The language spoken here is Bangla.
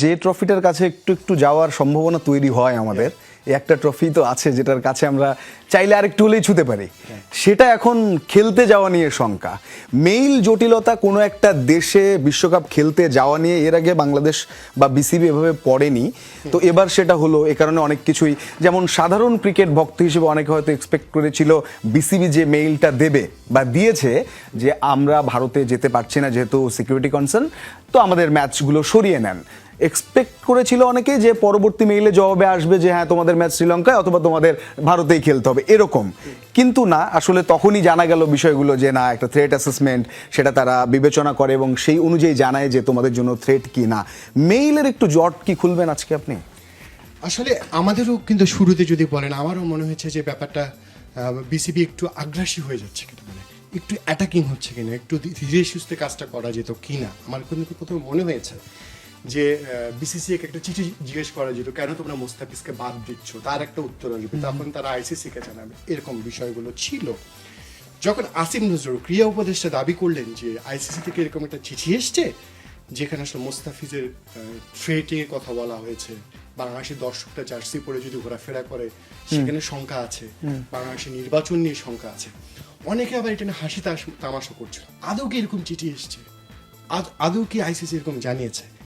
যে ট্রফিটার কাছে একটু একটু যাওয়ার সম্ভাবনা তৈরি হয় আমাদের, এই একটা ট্রফি তো আছে যেটার কাছে আমরা চাইলে আরেকটু হলেই ছুতে পারি, সেটা এখন খেলতে যাওয়া নিয়ে শঙ্কা। মেইল জটিলতা কোনো একটা দেশে বিশ্বকাপ খেলতে যাওয়া নিয়ে এর আগে বাংলাদেশ বা বিসিবি এভাবে পড়েনি, তো এবার সেটা হলো। এ কারণে অনেক কিছুই, যেমন সাধারণ ক্রিকেট ভক্ত হিসেবে অনেকে হয়তো এক্সপেক্ট করেছিল বিসিবি যে মেইলটা দেবে বা দিয়েছে যে আমরা ভারতে যেতে পারছি না যেহেতু সিকিউরিটি কনসার্ন, তো আমাদের ম্যাচগুলো সরিয়ে নেন। এক্সপেক্ট করেছিল অনেকে যে পরবর্তী মেইলে জবাবে আসবে যে হ্যাঁ তোমাদের ম্যাচ শ্রীলঙ্কায় অথবা তোমাদের ভারতেই খেলতে হবে এরকম, কিন্তু না, আসলে তখনই জানা গেল বিষয়গুলো যে না, একটা থ্রেট অ্যাসেসমেন্ট সেটা তারা বিবেচনা করে এবং সেই অনুযায়ী জানায় যে তোমাদের জন্য থ্রেট কি না। মেইলের একটু জট কি খুলবেন আজকে আপনি? আসলে আমাদেরও কিন্তু শুরুতে যদি বলেন, আমারও মনে হয়েছে যে ব্যাপারটা বিসিবি একটু আগ্রাসী হয়ে যাচ্ছে কিনা, মানে একটু অ্যাটাকিং হচ্ছে কিনা, একটু ধীরে সুস্থে কাজটা করা যেত কিনা। আমার কিন্তু প্রথমে মনে হয়েছে যে বিসিসিকে একটা চিঠি জিজ্ঞেস করা যেত, কেন তোমরা মোস্তাফিজকে বাদ দিচ্ছ, তার একটা উত্তর আসবে, তখন তারা আইসিসিকে জানাবে, এরকম বিষয়গুলো ছিল। যখন আসিম নজরুল ক্রীড়া উপদেষ্টা দাবি করলেন যে আইসিসি থেকে এরকম একটা চিঠি এসছে যেখানে আসলে মোস্তাফিজের থ্রেটে কথা বলা হয়েছে, বাংলাদেশের দর্শকরা জার্সি পরে যদি ঘোরাফেরা করে সেখানে শঙ্কা আছে, বাংলাদেশের নির্বাচন নিয়ে শঙ্কা আছে, অনেকে আবার এটা নিয়ে হাসি তামাশা করছিল। আদৌ কি এরকম চিঠি এসছে? আদৌ কি আইসিসি এরকম জানিয়েছে?